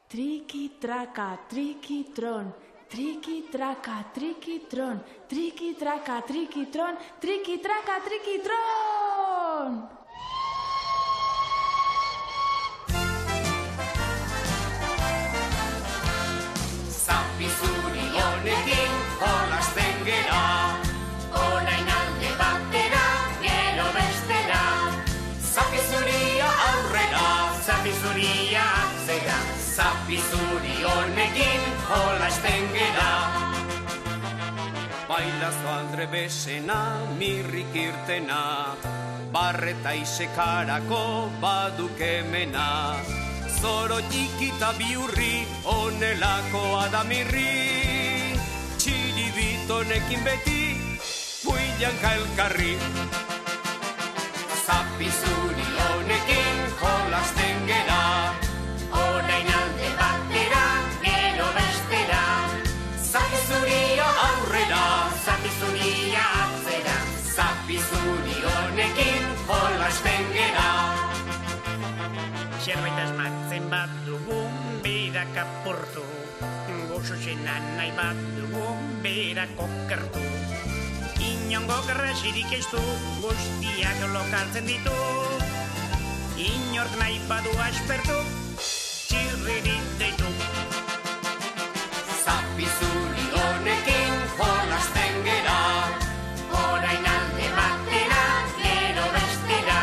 Triki-traka, triki-tron, triki-traka, triki-tron, triki-traka, triki-tron, triki-traka, triki-tron! Zapi zuri honekin jolasten gera, orain alde batera, gero bestera. Zapi zuria aurrera, zapi zuria atzera, zapi zuri honekin jolasten gera. Bailazo andre besena, mirrik irtena, barreta isekarako badukemena. Zoro txikita biurri, onelakoa da mirri. Txiribitonekin beti, builanka elkarri. Zapi zuri honekin jolasten gera, orain alde batera, gero bestera. Zapi zuria aurrera, zapi zuria atzera, zapi zuri honekin jolasten gera. Zerbait asmatzen bat dugun, berak apurtu. Gozo zenan nahi bat dugun, berak okertu. Inongo garrasirik ez du, guztiak lokartzen ditu. Inork nahi badu aspertu, txirririk deitu. Zapi zuri honekin jolasten gera, orain alde batera, gero bestera.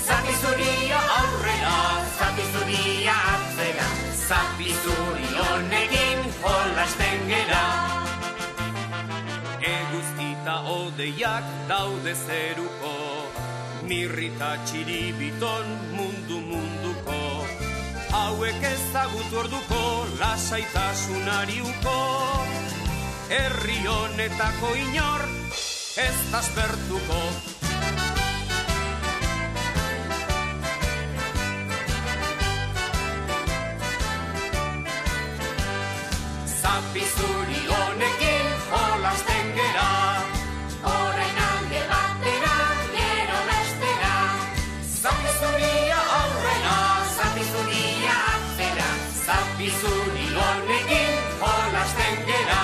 Zapi zuria aurrera, zapi zuria atzera, zapi zuri honekin jolasten gera. Eguzkita odeiak daude zeruko, mirrita txiribiton munduko. Hauek ezagutu orduko, lasaitasunari uko. Herri honetako inor, ez aspertuko. Zapi zuri honekin jolasten gera, orain alde batera, gero bestera. Zapi zuria aurrera, zapi zuria atzera, zapi zuri honekin jolasten gera.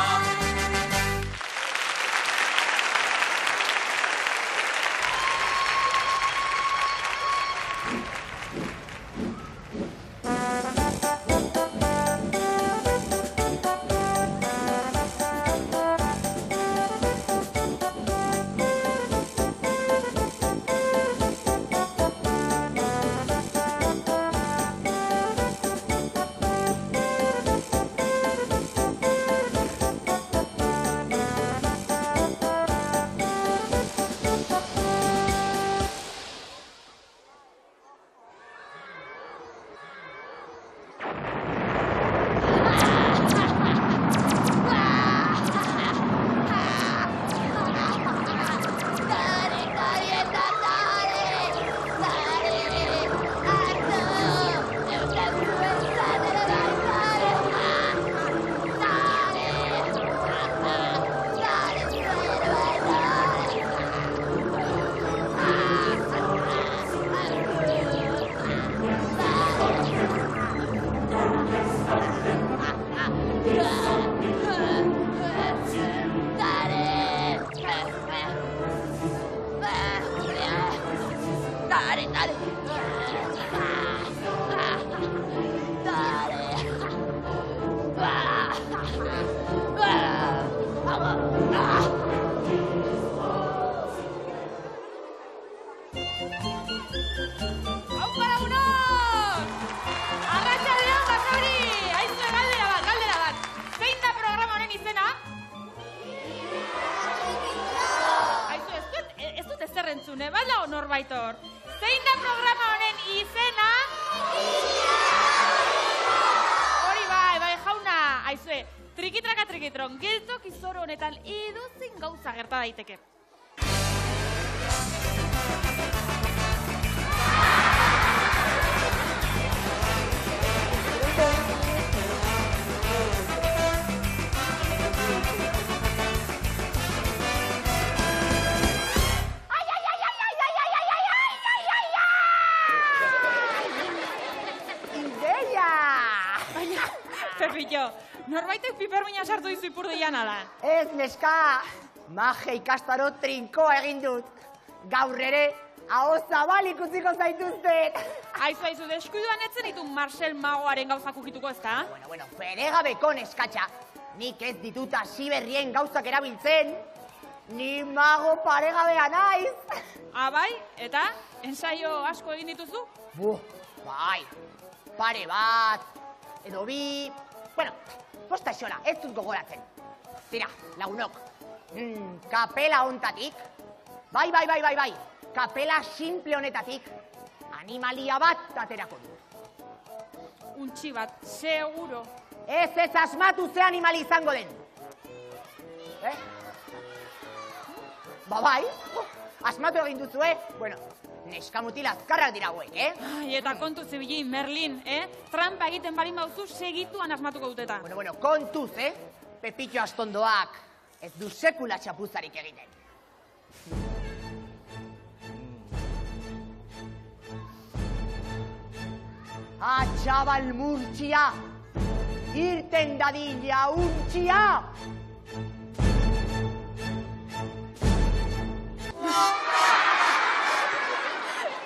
Bala norbaitor. Zein da programa honen izena? Hori bai, jauna. Aizue, trikitraka trikitron, geltok izoro honetan edozin gauza gerta daiteke. Baina, Pepillo, norbaitek pipermina sartu dizu ipurdian ala. Ez, neska, magia ikastaro trinkoa egin dut. Gaur ere, hau zabal ikusiko zaituztet. Aizu, deskuiduan etzen ditu Marcel Magoaren gauzak ukituko ezta? Bueno, peregabeko neskatxa. Nik ez ditut Asiberrien gauzak erabiltzen. Ni mago paregabea naiz. Bai, eta ensaio asko egin dituzu? Bai, pare bat, edo bi... Bueno, posta xola, ez dut gogoratzen. Tira, lagunok, kapela hontatik, bai, kapela simple honetatik, animalia bat aterako du. Untxi bat, seguro. Ez asmatu ze animali izango den. Bai, asmatu egin duzu, Bueno, neska mutil azkarrak dira hauek, Eta kontu zibili, Merlin, Trampa egiten balin bauzu segituan asmatuko duteta. Bueno, kontuz, Pepitxo astondoak ez du sekula txapuzarik egiten. Txabal murtxia, irten dadila untxia.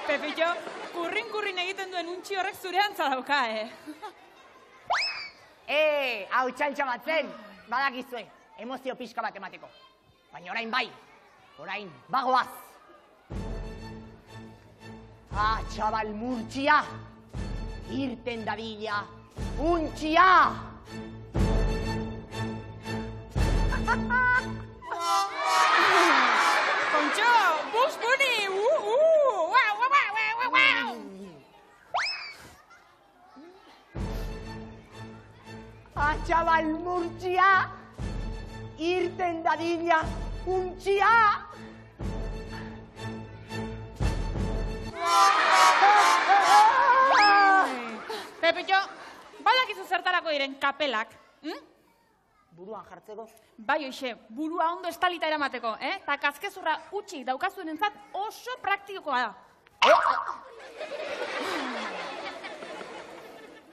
Pepillo, kurrin egiten duen untxi horrek zure antza dauka, Hau txantxa bat zen, badakizue, emozio pixka bat emateko. Baina orain bai, orain bagoaz. Txabal murtxia, irten dadila untxia. Kontxo, Bugs Bunny, Txabal murtxia, irten dadila untxia. Pepillo, badakizu zertarako diren kapelak, Buruan jartzeko? Bai, hoxe, burua ondo estalita eramateko, eta kaskezurra utxik daukazuen entzat oso praktikoa da.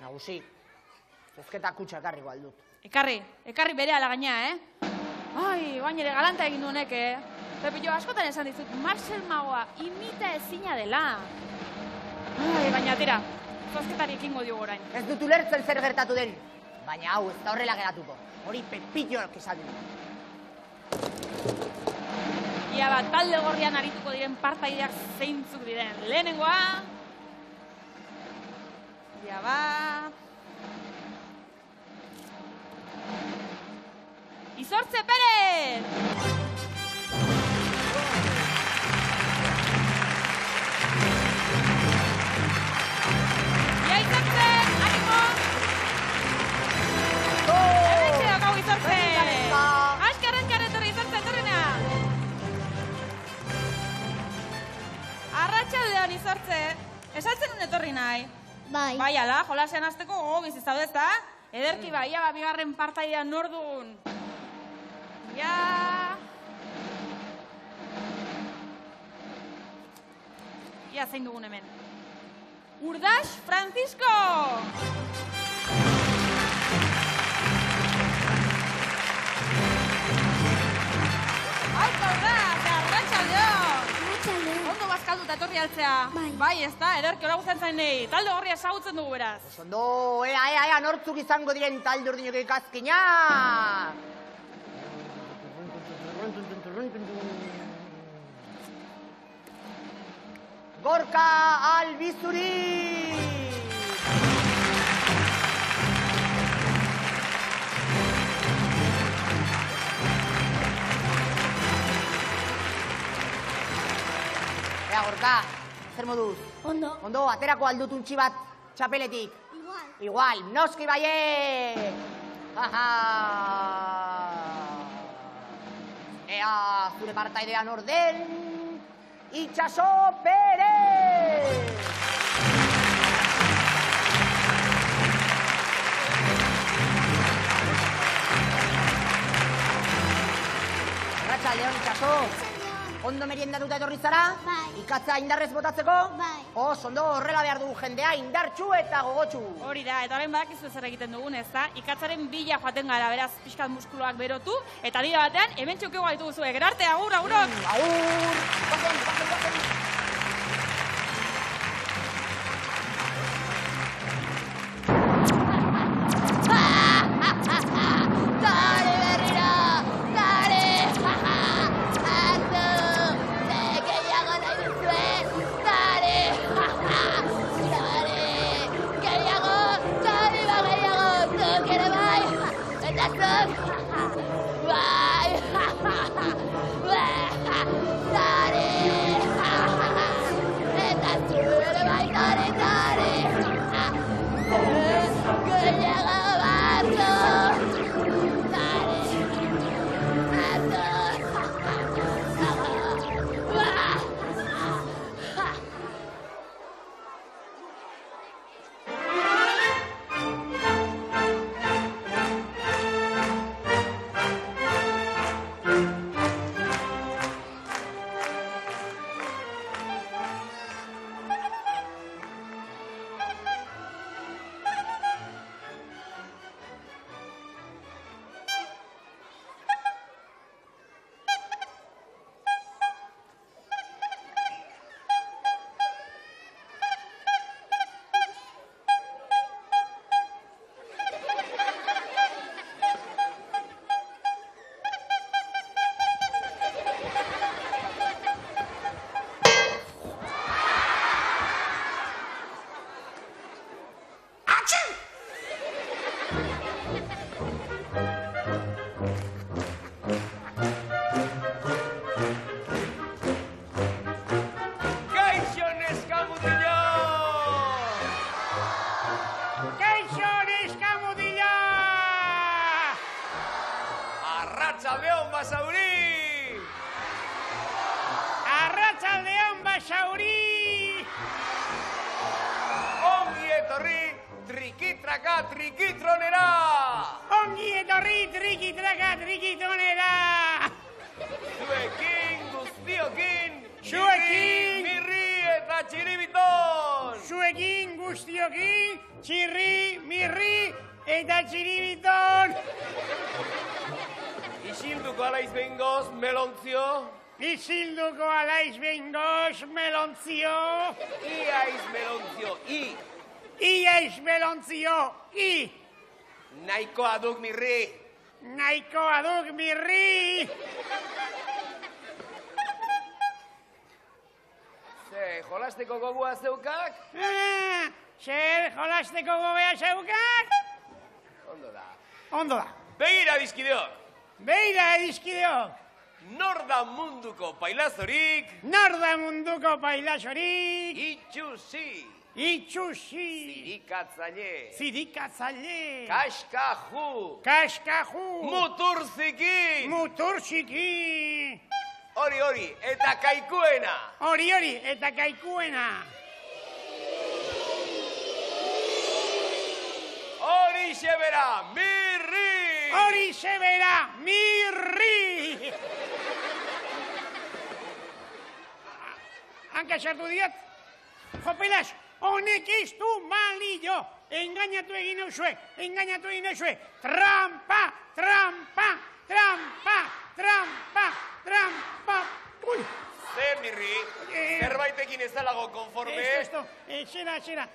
Nagusi, zozketa kutsa ekarri aldut. Ekarri bere ala gaina, baina ere galanta egin duenek, Pepillo, askotan esan dizut, Marcel Magoa imita ezina dela. Baina tira, zozketari ekingo diogu orain. Ez dut ulertzen zer gertatu den, baina hau ez da horrela geratuko. Hori Pepilloak esan du. Ia bat, talde gorrian arituko diren partaideak zeintzuk diren. Lehenengoa. Ia bat. Izortze Perez! Ia Izortze, animo! Hementxe daukau Izortze! Askarren etorri Izortze, etorrena! Arratsaldean Izortze, esaltzen un etorri nahi? Bai. Bai, ala, jolasean azteko gogiz ez daude, ezta? Ederki bai, ia bigarren partaidean nor dugun. Ia zein dugun hemen. Urdax Francisco! Hauka Urdax, arratsaldeon! Ondo bazkalduta etorri altzea. Bai, ez da, ederki hola guztan zain nahi. Talde horria ezagutzen dugu beraz. Ondo, ea, nortzuk izango diren talde urdinok ikazkina! Gorka Albizuri! Ea, Gorka, zer moduz? Ondo. Ondo, aterako aldut untxi bat txapeletik? Igual, noski baiet! Ea, zure partaidean orden, Itxaso Perez! Arratsaldeon, Itxaso! ondo meriendatuta etorri zara? Bai. Ikatza indarrez botatzeko? Bai. Ondo horrela behar dugu jendea, indartsu eta gogotsu. Hori da, eta orain badakizu zer egiten dugun, ez da? Ikatzaren bila joaten gara, beraz, pixkat muskuluak berotu, eta dira batean, hemen txukego gaitu zuen. Gero arte, agur, agurok! Agur! Gozen! Dale, berriro! Dale! Hartu! Gehiago nahi duzue! Dale! Dale! Gehiago! Dale, ba, gehiago! Zuk ere bai! Eta zuk! Bai! Dale! Eta zuk ere bai! Dale! Gehiago batzu! Arratsaldeon Basauri! Arratsaldeon Basauri! Ongi etorri trikitraka trikitronera! Ongi etorri trikitraka trikitronera! Zuekin guztiokin! Zuekin! Mirri eta txiribiton! Zuekin guztiokin, txirri, mirri eta txiribiton! Isilduko alaiz behingoz, melontzio? Isilduko alaiz behingoz, melontzio! Iaiz melontzio, Iaiz melontzio, Nahikoa duk mirri! Nahikoa duk mirri! Ze, jolasteko gogua zeukak? Zer jolasteko gogea zeukak? Ondo da. Begira dizkideok! Beira edizkideok! Nor da munduko pailazorik? Nor da munduko pailazorik? Itxusi! Itxusi! Zirikatzaile! Zirikatzaile! Kaskaju! Kaskaju! Muturziki! Muturziki! Hori, eta kaikuena! Hori, eta kaikuena! Hori xebera, mirri! Hori xebera, mirri! Hanka sartu diat? Jopelas, honek ez du malillo! Engainatu egin nauzue! Trampa! Ui! Zer, mirri? Zerbaitekin ez dalago konforme? Esto, zera,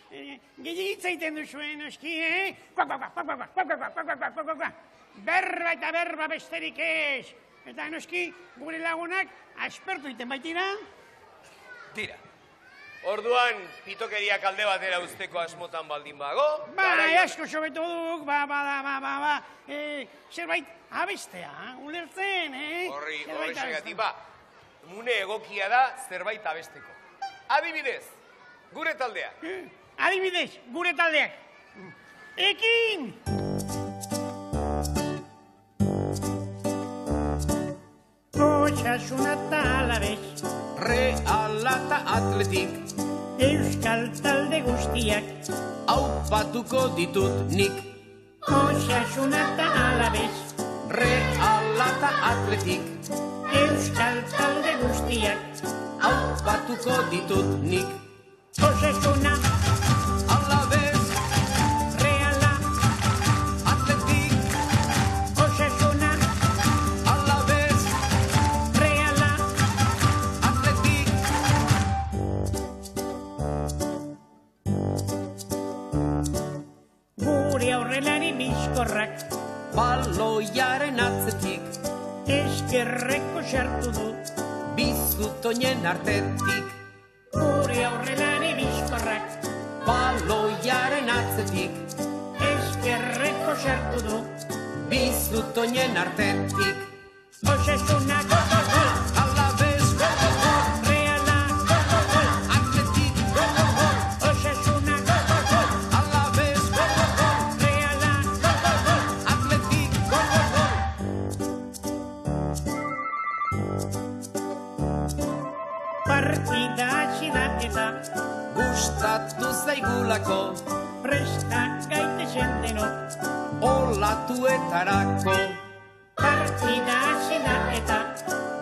gehiagitza iten duzuen, noski, Berba eta berba besterik ez. Eta noski, gure lagunak aspertu iten baitira. Tira. Orduan, pitokeriak alde batera usteko asmotan baldin bago? Asko sobetu duk, zerbait abestea, ulertzen, Horrexegatik, mune egokia da zerbait abesteko. Adibidez, gure taldeak. Ekin! Osasuna Alavés, Reala eta Atletik, euskal talde guztiak, aupatuko ditut nik. Osasuna Alavés, Reala eta Atletik, Euskal talde guztiak, aupatuko ditut nik. Osasuna, Alabez, Reala, Atletik, Osasuna, Alabez, Reala, Atletik. gure aurrelari bizkorrak, Baloiaren atzetik, eskerreko sartu du. bizutoinen artetik. Gure aurrelari bizkorrak, Baloiaren atzetik, eskerreko sartu du. bizutoinen artetik. Osasuna, gol, gol, gol, Alabez, gol, gol, gol. Reala, gol, gol, gol, Atletik, gol, gol, gol. Osasuna, gol, gol, gol, Alabez, gol, gol, gol. Reala, gol, gol, gol. Atletik, gol, gol, gol. Partida hasi da eta Gustatu zaigulako, prestak gaitezen denok. olatuetarako. Partida hasi da eta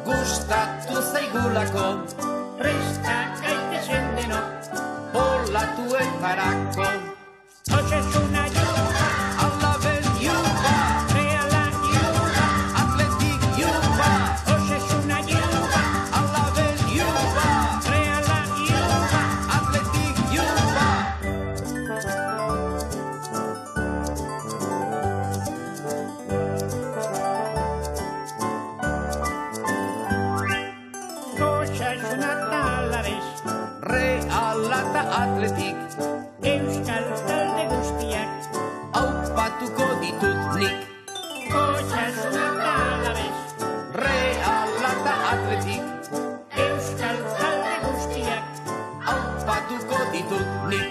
Gustatu zaigulako, prestak gaitezen denok. olatuetarako. Osasuna, juba, Alabez, yuba, Reala, juba, Atletik, yuba, Osasuna, juba, Alabez, yuba, Reala, juba. Atletik, yuba. Osasuna talabez, Reala eta Atletik, Euskal talde guztiak. aupatuko ditut nik. Osasuna talabez, Reala eta Atletik, Euskal talde guztiak. aupatuko ditut nik.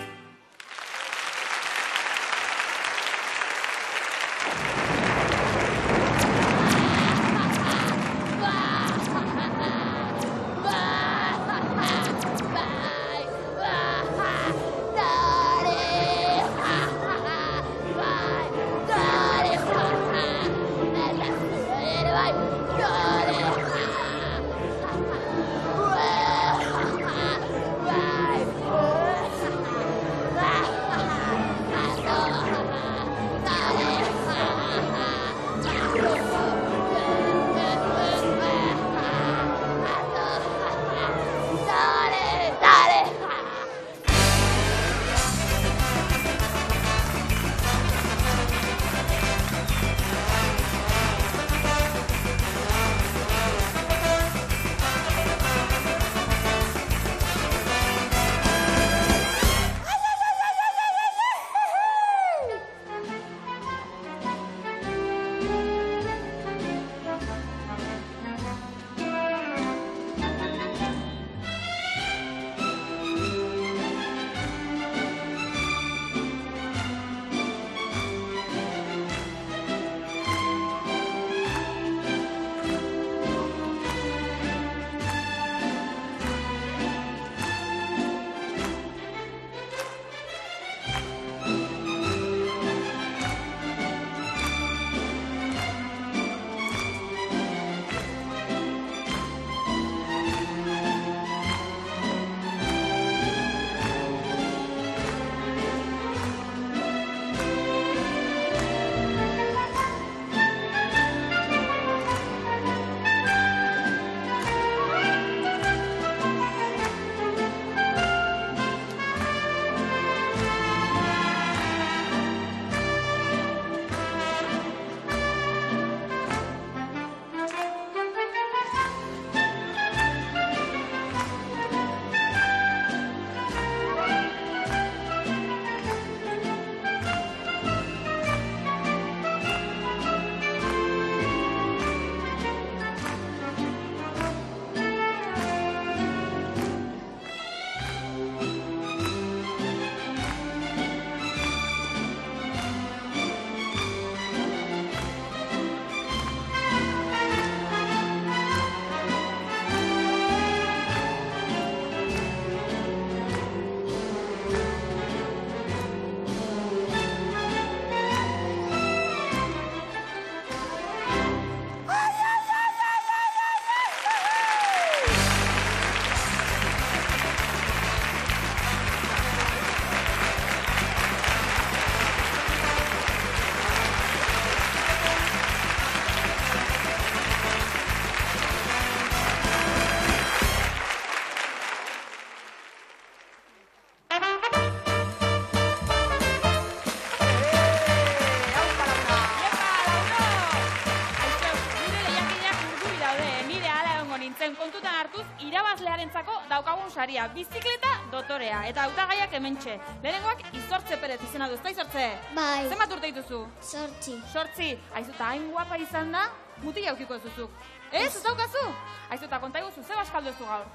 daukagun saria, bizikleta dotorea, eta hautagaiak hementxe. Lehenengoak Izortze Perez izena du, ezta Izortze? Bai. Zenbat urte dituzu? 8. 8. Aizu, eta hain guapa izan da, mutila aukiko ez duzuk. Ez daukazu? Aizu, eta konta iguzu, ze baskaldu ez du gaur?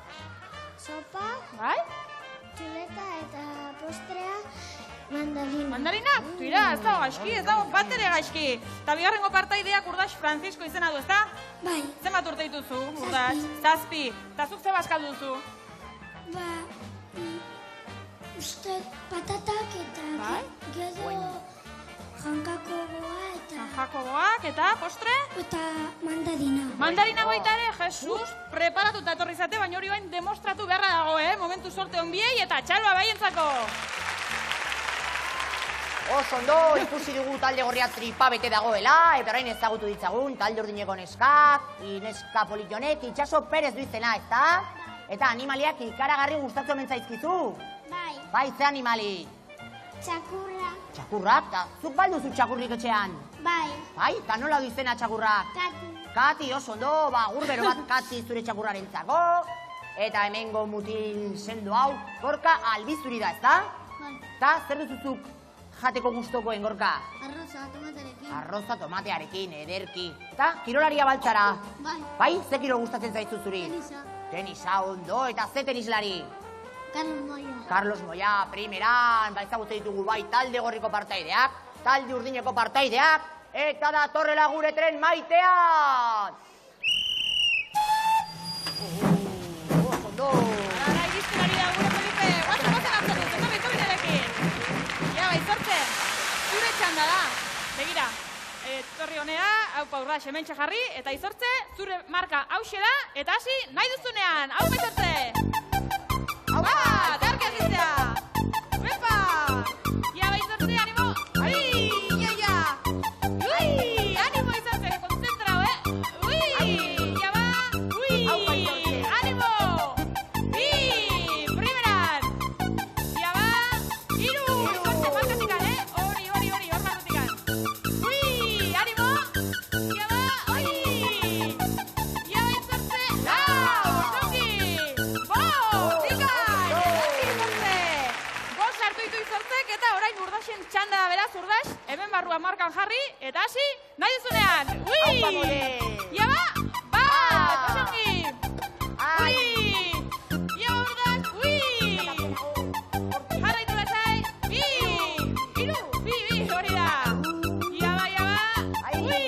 Sopa, Bai? txuleta eta postrea mandarina. Mandarina? Tira, ez dago gaizki, ez dago bat ere gaizki. Eta bigarrengo partaideak Urdax Francisco izena du, ezta? Bai. Zenbat urte dituzu, Urdax? 7. Eta zuk ze baskaldu duzu? Ba, uste patatak eta Bai? gero jankakoa eta Jakoboak eta postre? eta mandarina. Mandarina baita ere, Jesus, preparatuta etorri zate, baina hori bain demostratu beharra dago, Momentu sorte onbiei eta txaloa baientzako. Oso ondo, ikusi dugu talde gorria tripa bete dagoela, eta orain ezagutu ditzagun talde urdineko neskak, neska politonek, Itxaso Perez du izena, ezta? Eta animaliak ikaragarri gustatzen omen zaizkizu. Bai. Bai, ze animali? Txakurra. Txakurrak, eta zuk balduzu txakurrik etxean. Bai. Bai, eta nola du izena txakurrak? Kati. Kati, oso ondo, gurbero bat Kati zure txakurrarentzako. Eta hemengo mutil sendo hau, Gorka albizuri da, ezta? Bai. Eta zer duzuzuk jateko gustokoen, Gorka? Arroza, tomaterekin. Arroza tomatearekin, ederki. Eta kirolaria baltzara. Bai. Bai, ze kirol gustatzen zaizu zuri? Tenisa. Tenisa, ondo, eta ze tenislari? Carlos Moya. Carlos Moya, primeran, ezagutzen ditugu bai talde gorriko partaideak, talde urdineko partaideak, eta datorrela gure tren maitea! Ondo! Ara, iristen ari da gure Felipe, guazen hartzen dut, etorri nirekin. Ja, bai, Izortze, zure txanda da. Begira, etorri honea, hau paurra hementxe jarri, eta Izortze, zure marka hauxe da, eta hasi nahi duzunean. Hau, Izortze! ¡Ah! ¡Darke azitzea! ¡Epa! ¡Ya bai Izortze, animo! ¡Ai! ¡Ya, ya! ¡Ui! ¡Animo Izortze, que concentrao, ¡Ui! ¡Ya va! ¡Ui! ¡Animo! ¡I! ¡Primeran! ¡Ya va! ¡Iru! Izortze, markatikan, Hori, hor markatikan. ¡Ui! ¡Animo! ¡Ya va! ¡Ui! ¡Ya va Izortze! ¡Lau! ¡Zongi! Eta orain Urdaxen txanda da beraz, Urdax, hemen barruan markan jarri, eta hasi, nahi duzunean. Ui! Ia ba! Bat! Osongi! Ui! Ia Urdax! Ui! Jarraitu lasai! Bi! Iru! Bi! Hori da! Ia ba! Ui!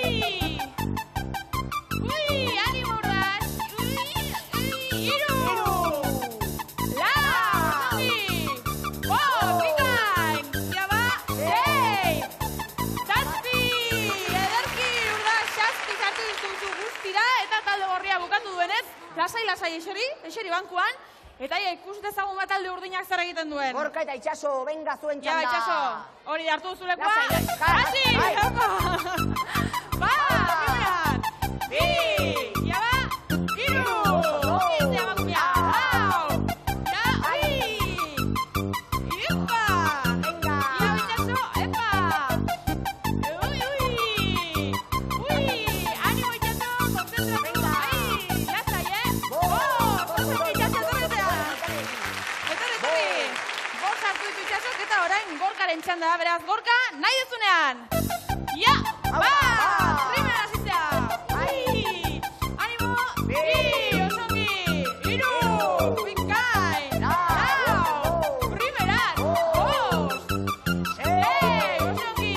Ui! Animo Urdax! Ui! Iru! Lau! Osongi! Bika! Bukatu duenez, lasai eseri bankuan, eta ikus dezagun bat talde urdinak zer egiten duen. Gorka eta Itxaso, benga zuen txanda. Ja, Itxaso, hori hartu duzulekoa. Hasi! Ba, primeran! Bi! Ja ba! Iru! Izte abankumia! Hau! Ja, ui! Ipa! Venga! Ja, Itxaso, epa! Ui! Animo Itxaso, konzentra! Venga! Eta orain Gorkaren txanda da, beraz, Gorka, nahi duzunean! Ja! Ba! Primera azitzea! Ai! Animo! Bi! Osongi! Iru! Binkai! Lau! Primeran! Bost! Sei! Osongi!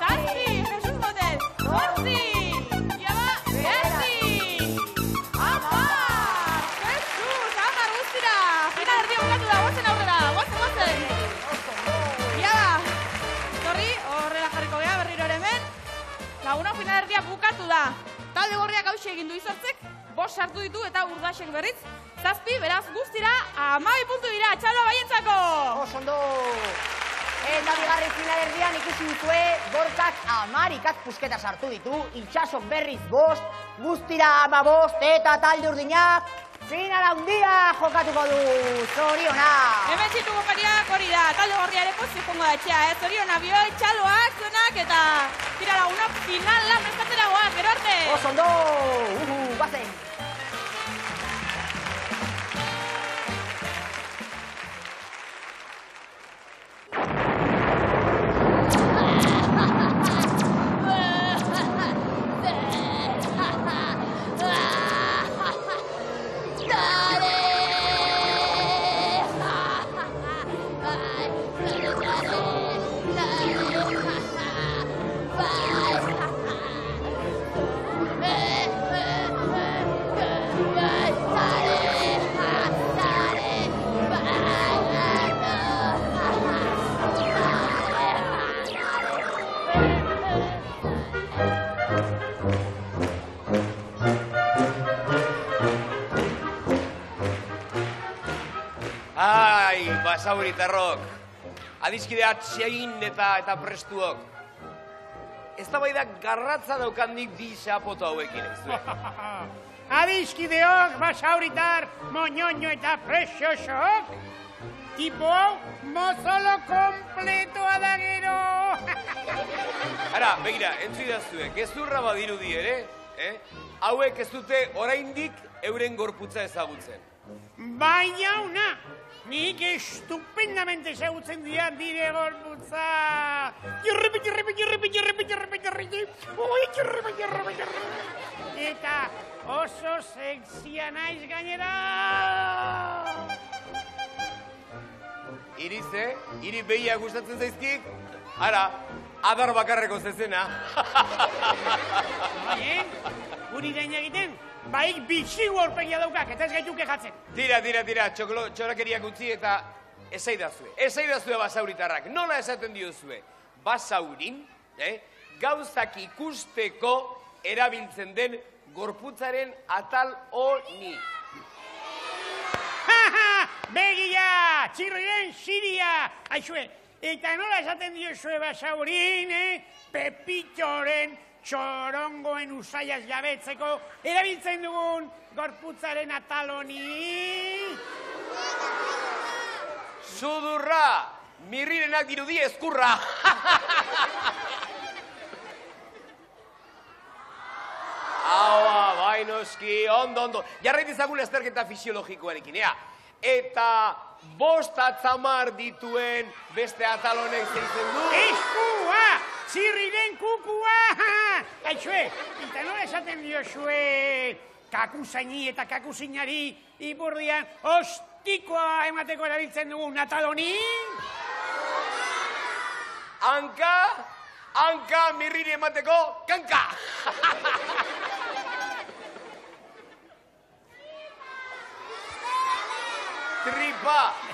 Zazpi! Jesus Motel! Zortzi! Ja ba! Zertzi! Amar! Jesus! Amar guztira! Final erdia bukatu da, gozen aurrera! Gozen! Laguna final erdia bukatu da. Talde gorriak hauxe egin du Izortzek, 5 sartu ditu eta Urdaxek berriz 7, beraz guztira 12 puntu dira, txaloa baientzako! Oso ondo! Eta bigarren final erdian ikusi duzue, Gorkak 10 pusketa sartu ditu, Itxasok berriz 5, guztira 15 eta talde urdinak final handia jokatuko du, zoriona! Hemen zitu gopariak hori da, talde gorria ere pozik pongo da etxea, zoriona bioi, txaloak, zuenak eta tira lagunok final lan prestatzera goaz, gero arte! Oso ondo! Guazen! basauritarrok, adiskide atxein eta prestuok. Ez da bai da garratza daukandik bi xapoto hauekin, ez du? Adiskideok, basauritar, moñoño eta preciosok, tipo hau, mozolo kompletoa da gero. Ara, begira, entzidazue, gezurra badirudi ere, hauek ez dute oraindik euren gorputza ezagutzen. Baina una, nik estupendamente ezagutzen dian dire gorputza. Eta oso sexia naiz gainera. Iri behia gustatzen zaizkik, ara, adar bakarreko zezena. Guri gaina egiten, baik bitxi gorpegia daukak, eta ez gaitu kejatzen. Tira, txorakeriak utzi eta esaidazue basauritarrak. Nola esaten diozue? Basaurin, gauzak ikusteko erabiltzen den gorputzaren atal honi. Begia, txirriren siria, aixue, eta nola esaten diozue basaurin, Pepitoren txorongoen usaiaz jabetzeko erabiltzen dugun gorputzaren atal honi. Sudurra, mirrirenak dirudi ezkurra. Haua, bainoski, ondo. Jarrait izagun azterketa fisiologikoarekin, ea. Eta 5 atzamar dituen beste atal honek zeitzen du. Eskua! Txirriren kukua! Aixue, eta nola esaten diozue kakuzaini eta kakuzinari ipurdian ostikoa emateko erabiltzen dugun atal honi? Hanka mirriri emateko kanka!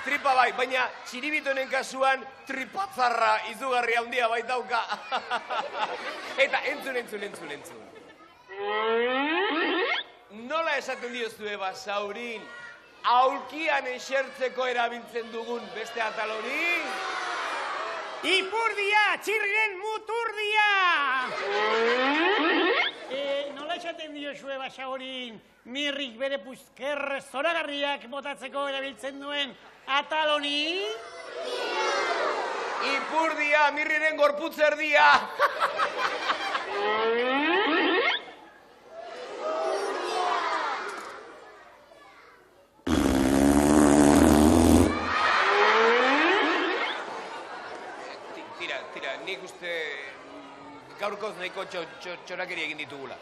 Tripa bai, baina txiribitonen kasuan tripatzarra izugarri handia baitauka. Eta entzun. Nola esaten diozue basaurin, aulkian esertzeko erabiltzen dugun beste atal hori? Ipurdia, txirriren muturdia! Nola esaten diozue basaurin, mirrik bere puzker zoragarriak botatzeko erabiltzen duen atal honi? Ipurdia, mirriren gorputzerdia! Tira, nik uste gaurkoz nahiko txorakeri egin ditugula,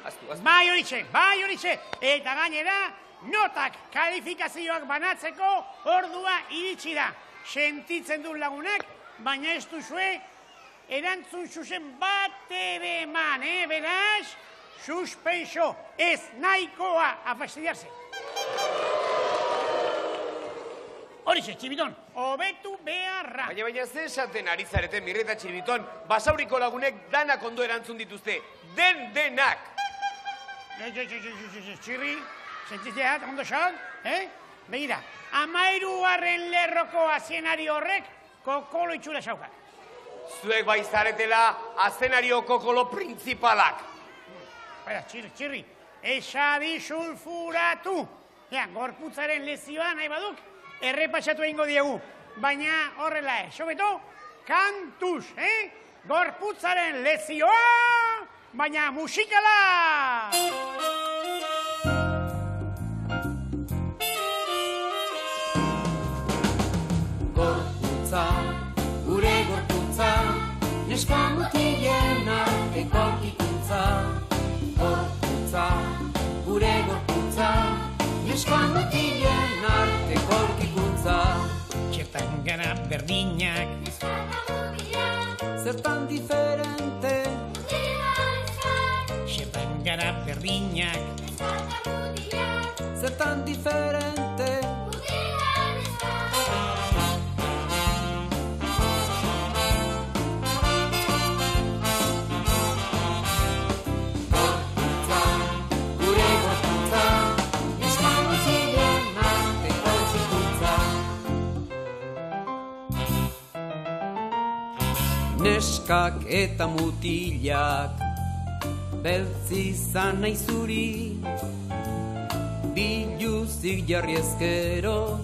Aztu. Bai horitxe, eta gainera, notak kalifikazioak banatzeko ordua iritsi da. Sentitzen du lagunak, baina ez duzue erantzun zuzen bat ere eman, beraz, suspenso, ez nahikoa a fastidiarse. Horixe, txibiton, hobetu beharra. Baina ze esaten ari zareten mirri eta txibiton, basauriko lagunek danak ondo erantzun dituzte. Denak! Txirri, sentitzeat, ondo xok, Begira, 13. lerroko azienari horrek kokolo itxura xauka. Zuek bai zaretela azenario kokolo principalak. Baina, txirri, esadi sulfuratu. Gorputzaren lezioa nahi baduk, errepasatu egingo diegu, baina horrela sobeto, kantuz, gorputzaren lezioa, baina musikala! Gorputza, gure gorputza, neska mutilen arteko aurkikuntza. Gorputza, gure gorputza, neska mutilen arteko aurkikuntza. Zertan gara berdinak, Zertan diferente, zertan gara berdinak, zertan diferente. Gorputza, gure gorputza, neska mutilen arteko aurkikuntza. neskak eta mutilak, beltzi izan nahi zuri, biluzik jarri ezkero,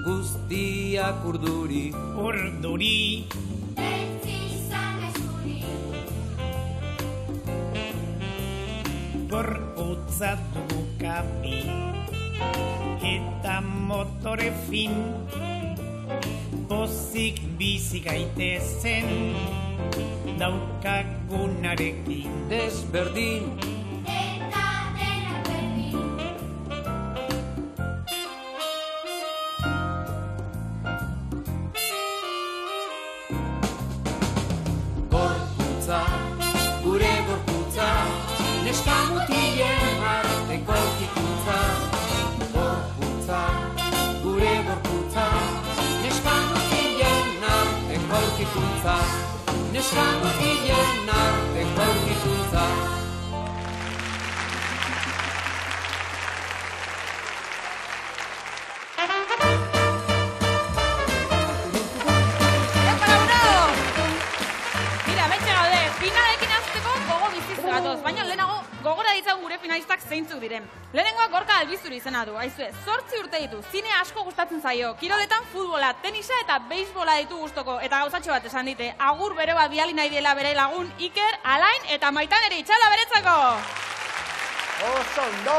guztiak urduri. Urduri. Gorputza dugu kapi eta motore fin, pozik bizi gaitezen daukagunarekin. Desberdin, gorputza, gure gorputza, neska mutilen arteko aurkikuntza. Gorputza, gure gorputza, neska mutilen arteko aurkikuntza. Neska mutilen arteko aurkikuntza. Baina lehenago gogora ditzagun gure finalistak zeintzuk diren. Lehenengoak Gorka Albizuri izena du, aizue, 8 urte ditu, zine asko gustatzen zaio, kiroletan futbola, tenisa eta beisbola ditu gustoko, eta gauzatxo bat esan dite, agur bere bat biali nahi dela bere lagun Iker, Alain eta Maitaneri, txala beretzako! Oso ondo,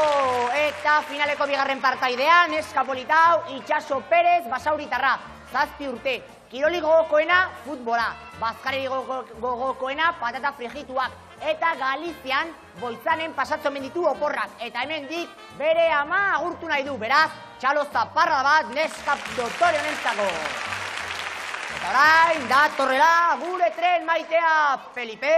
eta finaleko bigarren partaidean, eskapolitau, Itxaso Perez, Basauritarra, 7 urte. Kiroli gogokoena, futbola, bazkari gogokoena, patata frigituak, eta Galizian Boltzanen pasatzen menditu oporrak, eta hemendik bere ama agurtu nahi du, beraz, txalo zaparra bat neskap dotore honentzako. Eta orain, datorrela gure tren maitea, Felipe.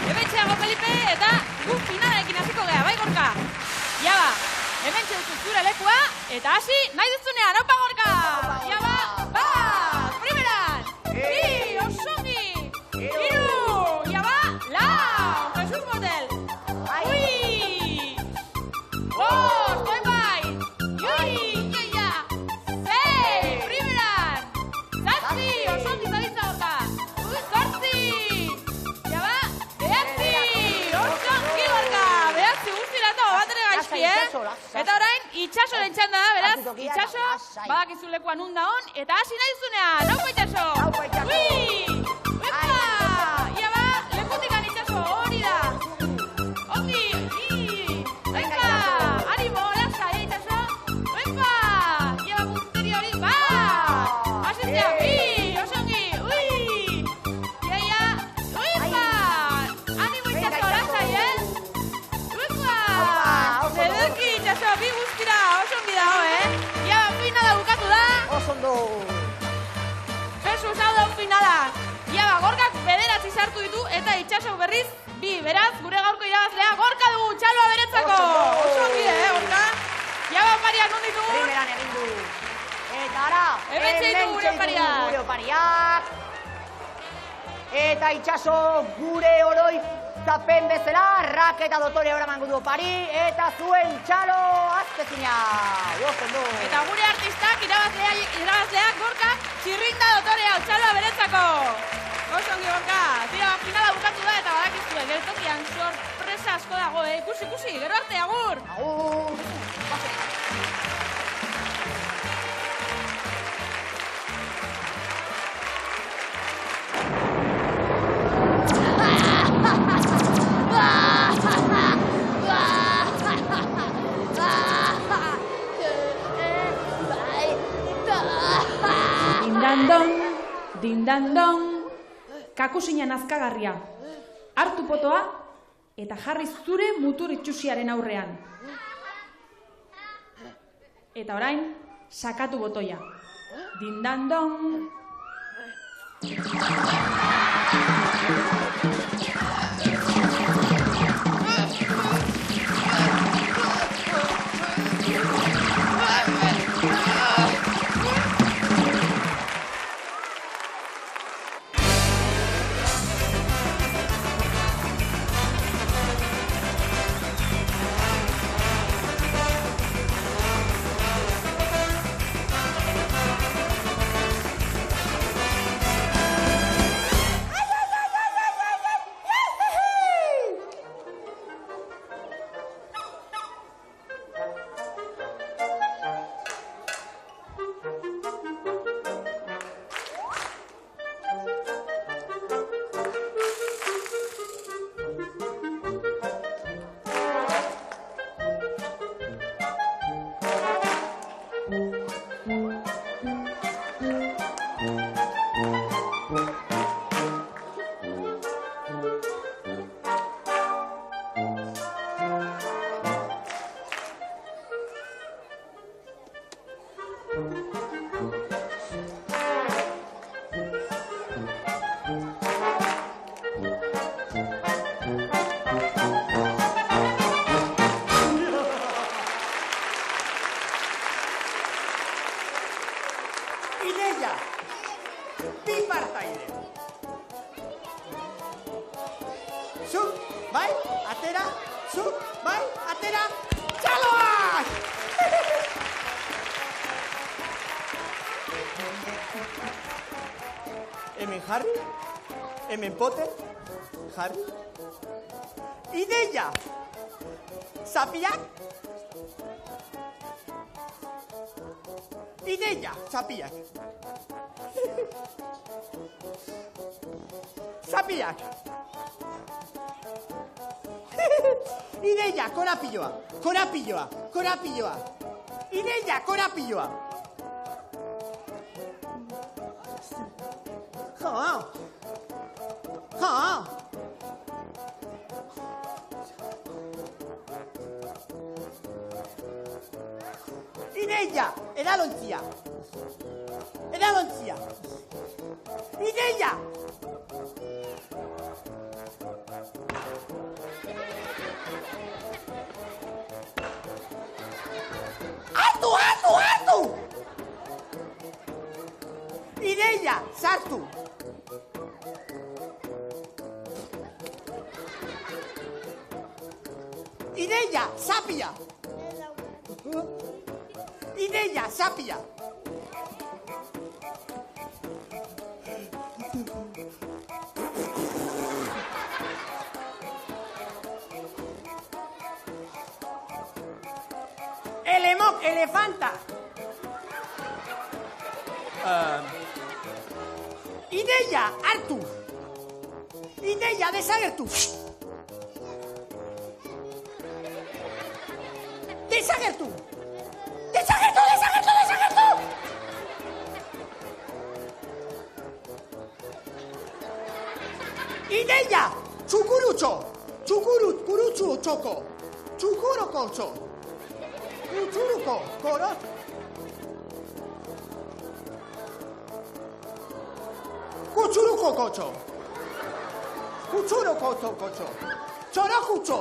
Hementxeago Felipe, eta gu finalekin hasiko gea, bai Gorka? Jaba, hementxe duzu zure lekua, eta hasi nahi duzunean, aupa Gorka! Jaba, bat, primeran, bi, osongi, iru, jaba, lau, Jesus Motel, ui, bost, bai, iui, iaia, zei, primeran, zazpi, osongi zabitza Gorka, zortzi, jaba, behatzi, osongi Gorka, behatzi guztiratu, bat ere gaizki, Eta orain, Itxasoren txanda da, beraz, Itxaso, badakizu lekua nun da hon, eta hasi nahi zunean, haupa Itxaso! Haupa Itxaso! Ui! Uepa! Ia ba, lekutikan Itxaso, hori da! Ongi! Uepa! Animo, lasa, Itxaso! Uepa! Ia ba, punteri hori, ba! Asitzea, bi! Osongi! Ui! Iaia! Uepa! Animo Itxaso, lasa, Zederki, Itxaso, bi guztira, oso ongi dago, Ia, finala bukatu da. Oso ondo. Jesus, hau da finala. Ia, Gorkak 9 sartu ditu eta Itxaso berriz 2. Beraz, gure gaurko irabazlea Gorka dugu, txaloa beretzako. Oso ongi, Gorka. Ia, opariak non ditu? Primeran egin du. Eta ara, hementxe ditu gure opariak. Eta Itxaso gure oroitzapen bezala, raketa dotore horaman gudu opari, eta zuen txalo azpezina. Eta gure artistak irabazleak Gorkak txirrinda dotore hau txaloa beretzako. Oso ongi Gorka, tira finala bukatu da eta badakizue, gertokian sorpresa asko dago, ikusi, gero arte, agur! Agur! Dindandon, kakusina nazkagarria. Hartu potoa eta jarri zure mutur itxusiaren aurrean. Eta orain, sakatu botoia. Dindandon. Ideia! Bi partaide! Zuk, bai, atera, zuk, bai, atera, txaloak! Hemen jarri, hemen pote, jarri. Ideia! Zapiak! Ideia, zapiak! Zapiak! Ideia, korapilloa, korapilloa, korapilloa! Ideia, korapilloa! Ideia, edalontzia! Edalontzia! Ideia! Atu, atu, atu! Ideia, sartu! Ideia, zapia! Ideia, zapia! Elemok, elefanta! Ideia, hartu! Ideia, desagertu! Desagertu! Desagertu, desagertu, desagertu! Ideia, txukurutxo! Txukurutxo txoko! Txukurokotxo! Kutsuruko, korot! Kutsuruko kotxo! Kutsuruko kotxo! Txorokutxo!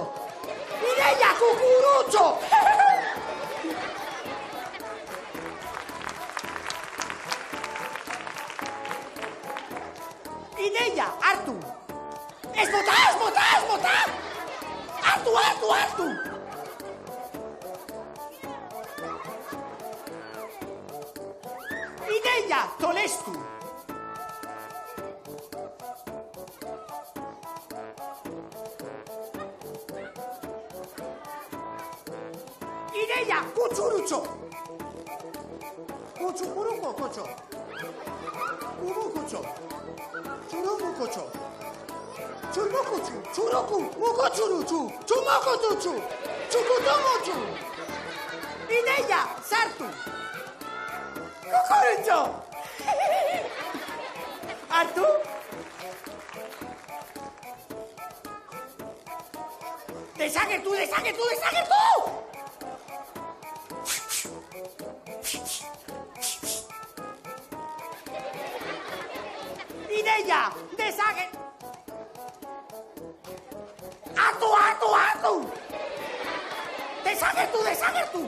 Ideia, kukurutxo! Ideia, hartu! Ez bota, ez bota, ez bota! Hartu, hartu, hartu! Ideia, tolestu! Ideia, kutsurutxo! Kutsukuruko kotxo! Urukutxo! Txurukutxo! Txurukutxu! Txuruku! Ukotxurutxu! Txumokotutxu! Txukutomotxu! Ideia, sartu! Kukurutxo! Hartu? Desagertu, desagertu, desagertu! Ideia, desagertu! Hartu, hartu, hartu! Desagertu, desagertu!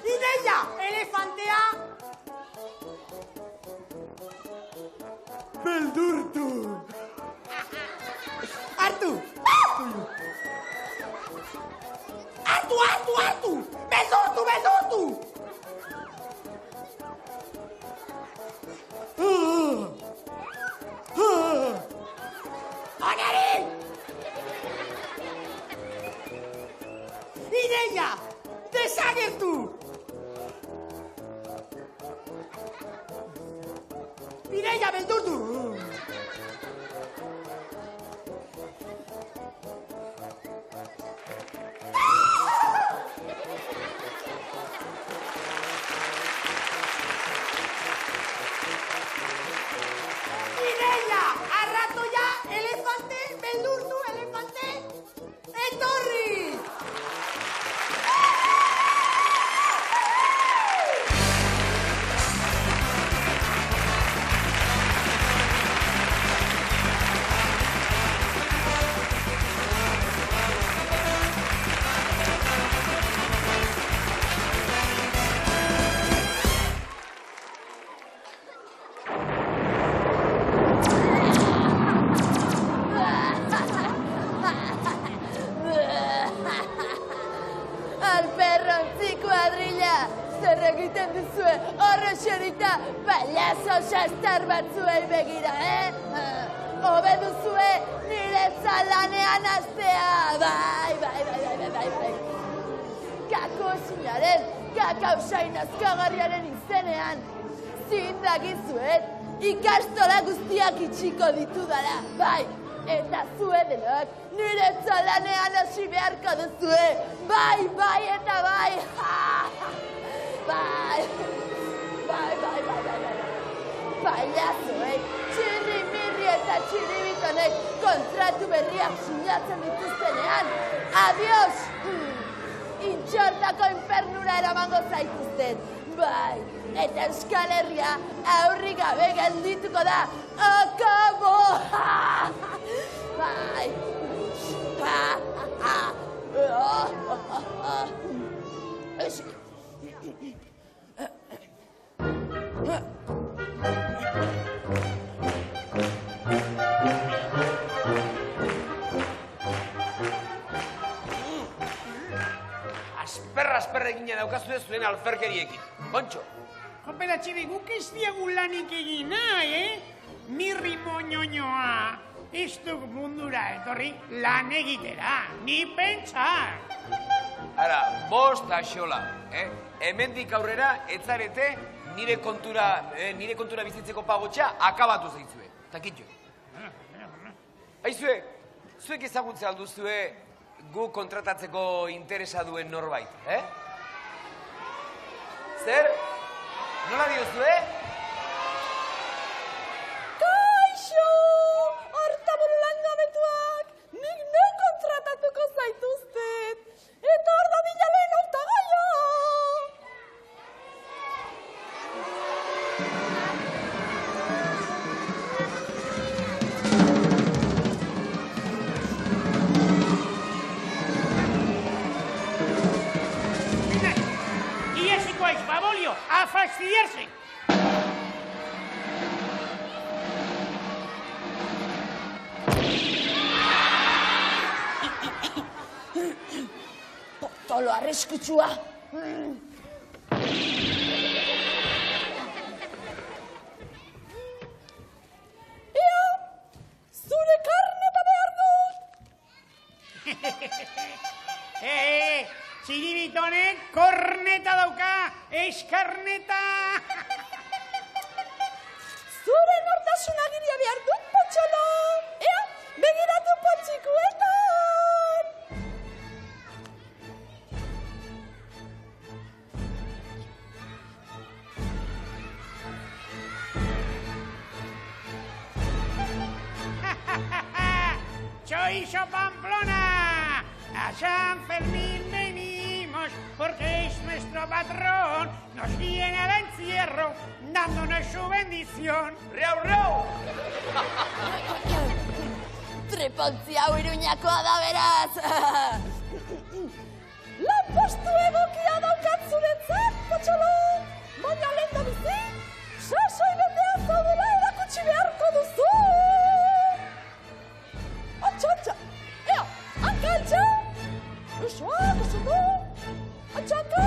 Ideia, elefantea! Beldurtu! Hartu! Hartu, hartu, hartu! Beldurtu, beldurtu! Oneri! Ideia! Desagertu! Ideia, beldurtu! zer egiten duzue, horrexerita, palazo xastar batzuei begira, Hobe duzue nire zalanean astea, bai. Kakosinaren, kakausain azkagarriaren izenean, zindagizuet, ikastola guztiak itxiko ditudala, bai. Eta zue denok, nire zalanean hasi beharko duzue, bai, eta bai. Bai. Pailazoek, txirri-mirri eta txirribitonek kontratu berriak sinatzen dituztenean, adios! Intxortako infernura eramango zaituzten, bai, eta Euskal Herria aurrik gabe geldituko da, akabo! Bai! Asper egina daukazue zuen alferkeriekin. Kontxo. Kopera txiri, guk ez diagu lanik egin nahi, Mirri moñoñoa. Ez duk mundura etorri lan egitera, ni pentsa. Ara, bost axola, Hemendik aurrera, etzarete nire kontura bizitzeko pagotxa akabatu zeitzue. Takitxo. Aizue, zuek ezagutze alduzue gu kontratatzeko interesa duen norbait, Zer? Nola diozue? Kaixo! Hortaburu langabetuak! Nik neu kontratatuko zaituztet! Eta hor da bilalen hautagaia! Babolio, a fastidiarse. Potolo arriskutsua. Ea, zure karneta behar dut. Txiribitonek korneta dauka, eskarneta! Zure nortasun agiria behar dut, Potxolo! Ea, begiratu potxikuetan! Choizo Pamplona! A San Fermín venimos porque es nuestro patrón. Nos viene al encierro dándonos su bendición. Riau, riau! Tripontzi hau Iruñakoa da beraz! Lanpostu egokia daukat zuretzat, Potxolo! Baina lehen da bizi, sasoi betea zaudela erakutsi beharko duzu! Atxa! Ea, hanka altxa! Esoak, esotu! Atxanka!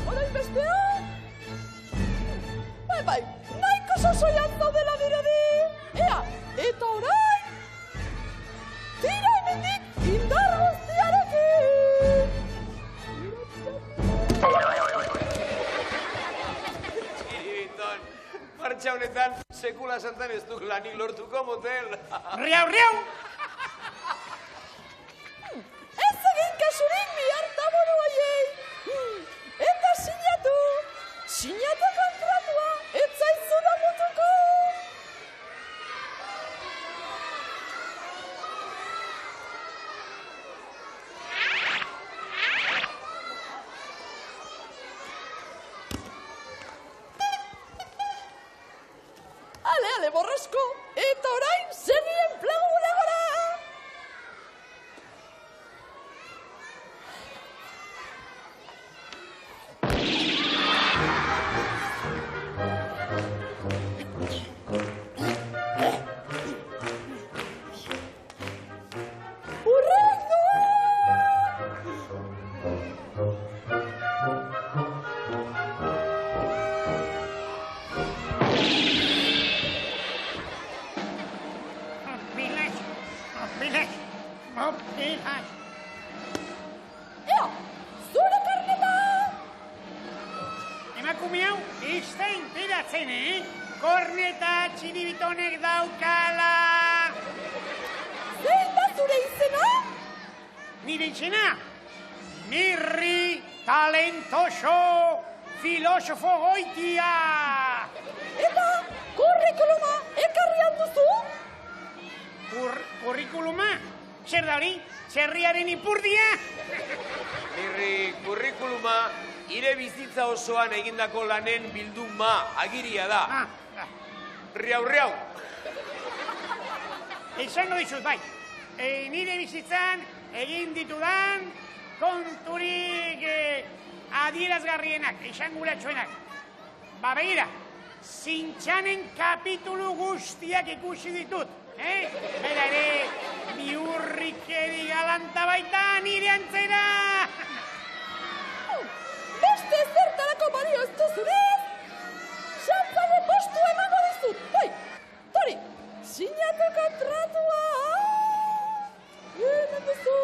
Orain bestea! Bai, nahiko sasoian zaudela dirudi! Ea, eta orain! Tira hemendik indar guztiarekin! Txiribiton, martxa honetan sekula santan ez duk lanik lortuko motel. Riau! Ez egin kasurik bihartaburu haiei! Eta sinatu kontratua, ez zaizu da mutuko! Ale, borrosko, eta orain segi enplegu legora! Hurrengo! emakume hau, ez da enteratzen, Korneta txiribitonek daukala. Zein da zure izena? Nire izena? Mirri talentoso filosofo goitia. Eta kurrikuluma ekarrian duzu? Kurrikuluma? Zer da hori? Zerriaren ipurdia? Mirri, kurrikuluma, ire bizitza osoan egindako lanen bilduma agiria da. Riau. Esango dizut, bai. Nire bizitzan egin ditudan konturik adierazgarrienak, esanguratsuenak. Ba, begira, Zintxanen kapitulu guztiak ikusi ditut. Bera ere, bihurrikeri galanta baita nire antzera. Beste zertarako balio ez duzunez, xampane postu emango dizut. Bai, Tori, sinatu kontratua. Hemen duzu.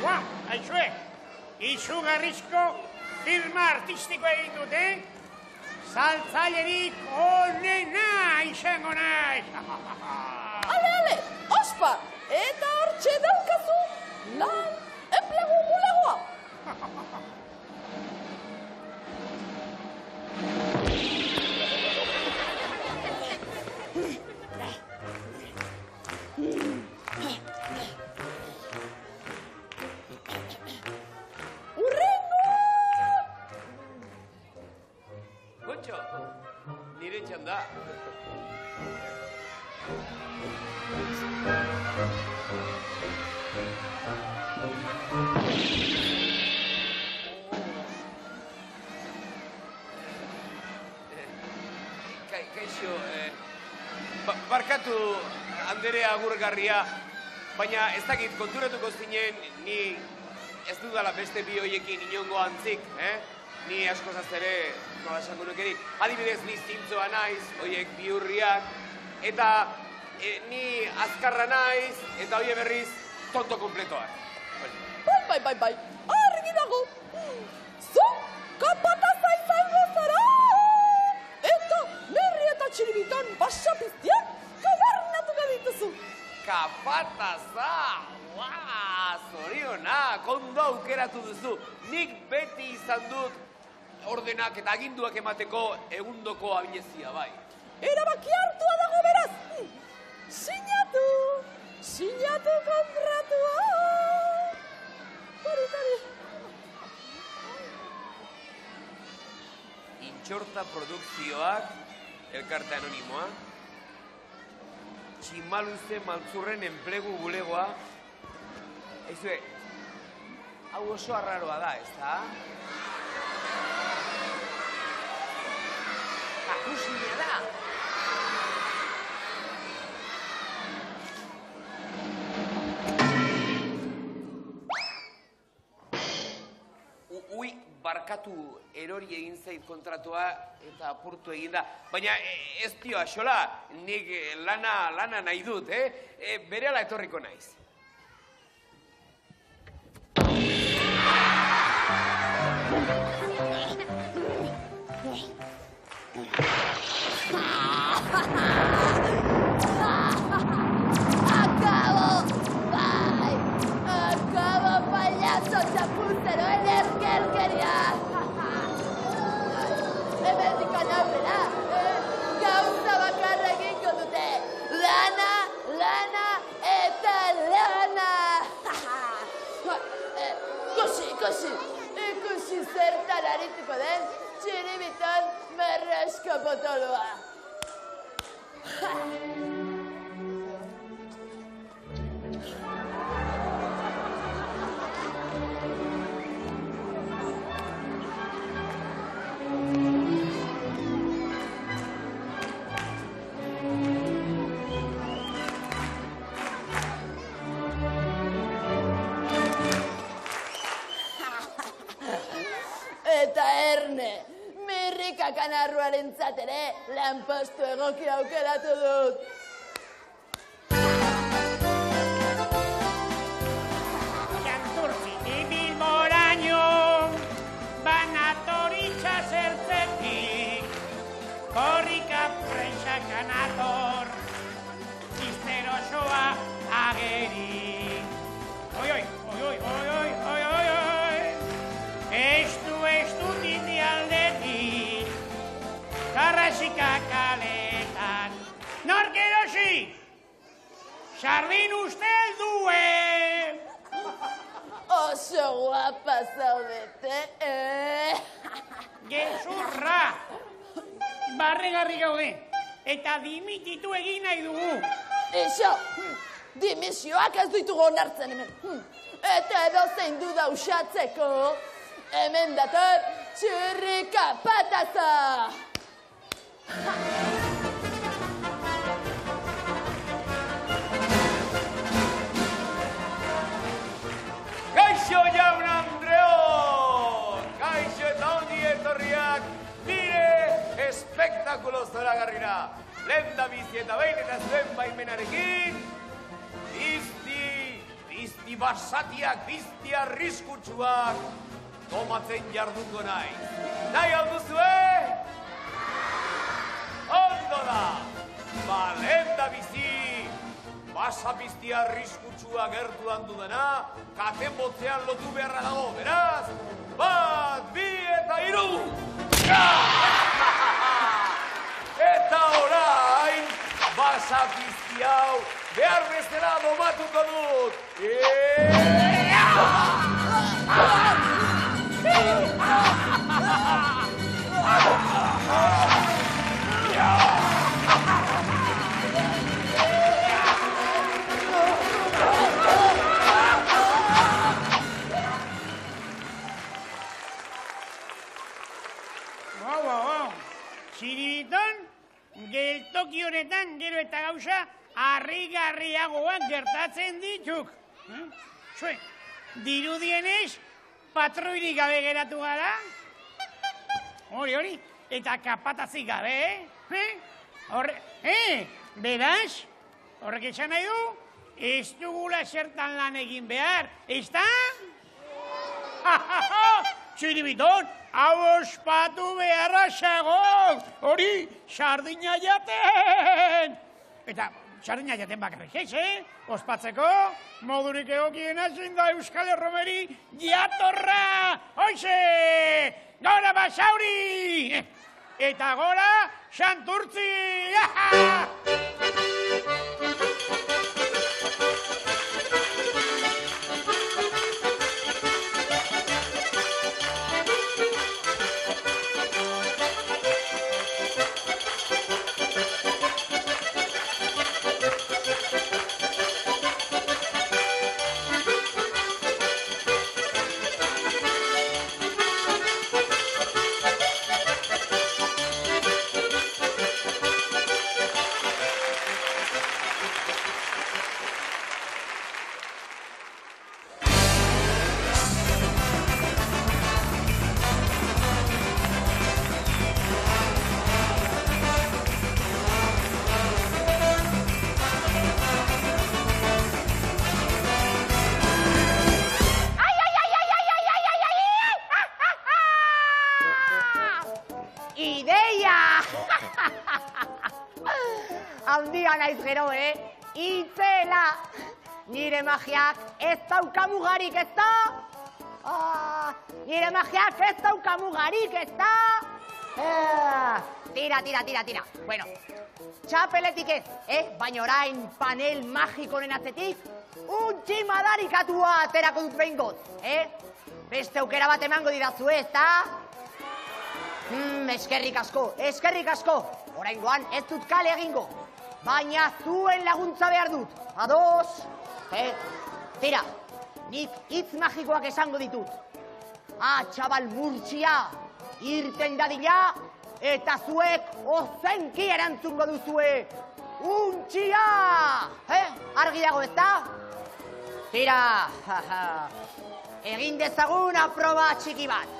Guau, haixue, izugarrizko firma artistikoa egin dut, Saltzailerik onena izango naiz. Ale, ospa, eta hortxe daukazu lan enplegu bulegoa. Kontxo, nire txanda. Kaixo, barkatu Andere agurgarria, baina ez dakit konturatuko zinen ni ez dudala beste bi hoiekin inongo antzik, Ni askozaz ere, nola esango nukerik, adibidez ni zintzoa naiz, hoiek bihurriak, eta ni azkarra naiz, eta hoie berriz tonto kompletoak. Bai, argi dago. Zu, kapataza izango zara! Eta Mirri eta Txiribiton basapiztiak gobernatuko dituzu. Kapataza! Zorionak, ondo aukeratu duzu. Nik beti izan dut ordenak eta aginduak emateko egundoko abilezia, bai. Erabaki hartua dago beraz. Sinatu kontratua. Tari. Intxorta produkzioak, elkarte anonimoa, Tximaluze Maltzurren enplegu bulegoa. Aizue, hau oso arraroa da, ez da? Kakusina da! Ui, barkatu erori egin zait kontratua eta apurtu egin da. Baina ez dio axola, nik lana nahi dut, berehala etorriko naiz. Acabo, payaso txapuzero, energelkeria. Hemendikan aurrera, gauza bakarra egingo dute. Lana eta lana. Ikusi zertan arituko den Txiribiton merresko potoloa. Eta Erne, Mirri kakanarruarentzat ere lanpostu egoki aukeratu dut. Santurtzi, Bilboraino! Sardin ustel due! Oso guapa zaudete, Gezurra! Barregarri gaude, eta dimititu egin nahi dugu. Ixo, dimisioak ez ditugu onartzen hemen. Eta edozein duda usatzeko, hemen dator txirrika pataza! Kaixo jaun Andreok! Kaixo eta ongi etorriak nire espektakulo zoragarrira. Lenda bizi eta behin eta zuen baimenarekin, bizti basatiak, bizti arriskutsuak tomatzen jarduko nahi. Nahi alduzue? Ondo da! Ba, lenda bizi, basa bizti arriskutsua gertu handu dena, katen botzean lotu beharra dago, beraz? 1, 2 eta 3! Eta orain, basa bizti hau behar bestera domatuko dut! Txiriton, geltoki honetan gero eta gauza harrigarriagoak gertatzen dituk. Zue, dirudienez, patroirik gabe geratu gara? Hori, eta kapatazik gabe, beraz, horrek esan nahi du, ez dugula zertan lan egin behar, ez da? Txiribiton, hau ospatu beharra xagon, hori, sardina jaten! Eta, sardina jaten bakarrik ez, ospatzeko, modurik egokiena zein da Euskal Herromeri jatorra! Hoize! Gora Basauri! Eta gora Santurtzi! Handia naiz gero, Itzela! Nire magiak ez dauka mugarik, ez da? Nire magiak ez dauka mugarik, ez da? Tira. Bueno, txapeletik ez, baina orain panel magikonen atzetik, untxi madarikatua aterako dut behingot, Beste aukera bat emango didazu, ez da? Eskerrik asko. Oraingoan ez dut kale egingo. Baina zuen laguntza behar dut. Ados? Tira, nik hitz magikoak esango ditut. Txabal murtxia, irten dadila, eta zuek ozenki erantzungo duzue. Untxia! Argi dago ez da? Tira, egin dezagun aproba txiki bat.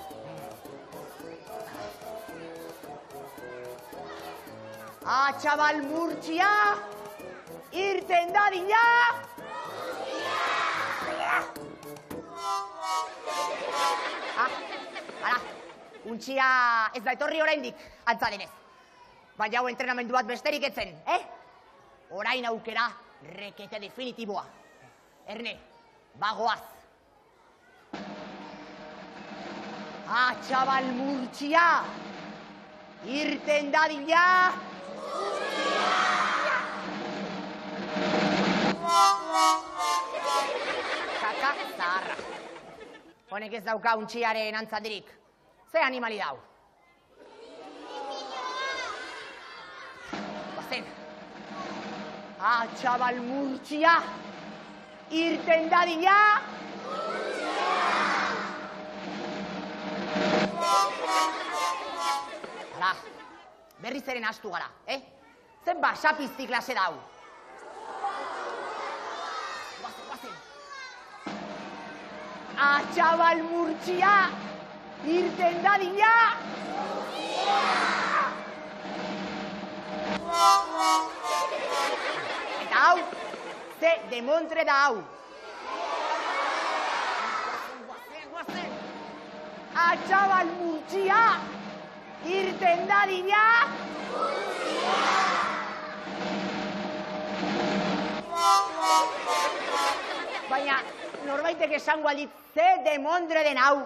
Txabal murtxia, irten dadila. Untxia ez da etorri oraindik, antzadenez. Baina hau entrenamendu bat besterik etzen, Orain aukera rekete definitiboa. Erne, bagoaz. Txabal murtxia, irten dadila. Kaka zaharra. Honek ez dauka untxiaren antzadirik. Ze animali dau? Bazen. Txabal murtxia. Irten dadila. Hala, berriz eren astu gara, Zen basapizti klase dau. Guazen. Txabal murtxia. Irten dadila. Eta hau, ze demontre da hau. Guazen. Txabal murtxia. Irten dadila. Baina, norbaitek esango aldit, ze demondre den hau.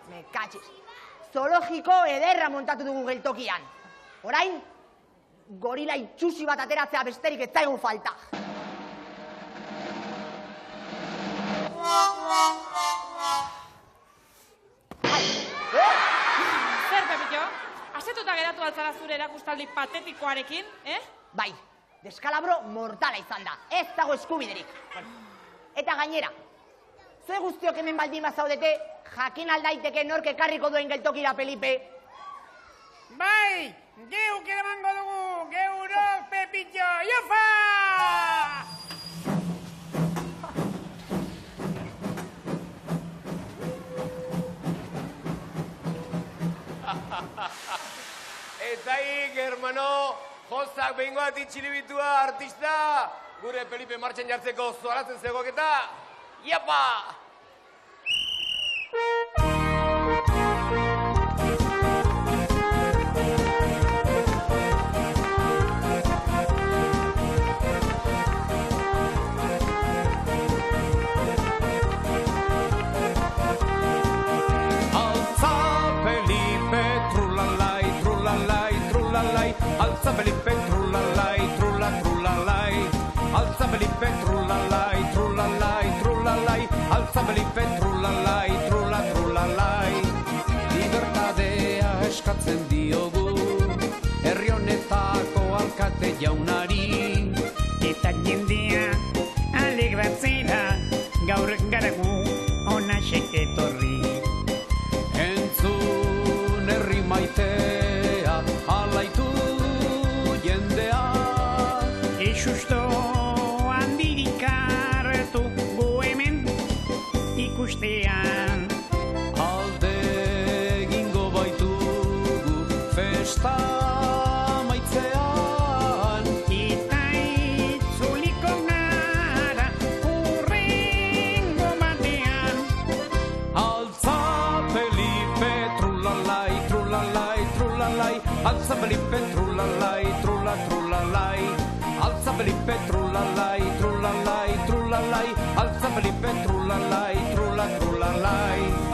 Me katxiz. Zoologiko ederra montatu dugu geltokian. Orain, gorila itxusi bat ateratzea besterik ez zaigun falta. Zer, Pepillo? Asetuta geratu altzara zure erakustaldi patetikoarekin, Bai, deskalabro mortala izan da, ez dago eskubiderik. Eta gainera, ze guztiok hemen baldin bazaudete, jakin aldaiteke nork ekarriko duen geltokira, Felipe. Bai, geuk eramango dugu, geurok, Pepillo, jofa! Eta hermano, jozak behingoat itxilibitua artista, gure Felipe martxan jartzeko zoratzen zegoketa, iapa! Alza Felipe, trulalai, trula, trulalai. Alza Felipe, trulalai, trulalai, trulalai. Alza Felipe, trulalai, trula, trulalai. Libertadea eskatzen diogu, herri honetako alkate jaunari. Eta jendea alegratzera, gaur garagu onaxek etorri. Entzun herri maitea, alaitu jendea. Susto handirik hartu gu hemen ikustean. Alde egingo baitugu festa maitzean. Eta itzuliko gara hurrengo batean. Alza Felipe, trulalai, trulalai, trulalai. Alza Felipe, trulalai, trula, trulalai. Alza Felipe, trulalai, trulalai, trulalai. Alza Felipe, trulalai, trula, trulalai.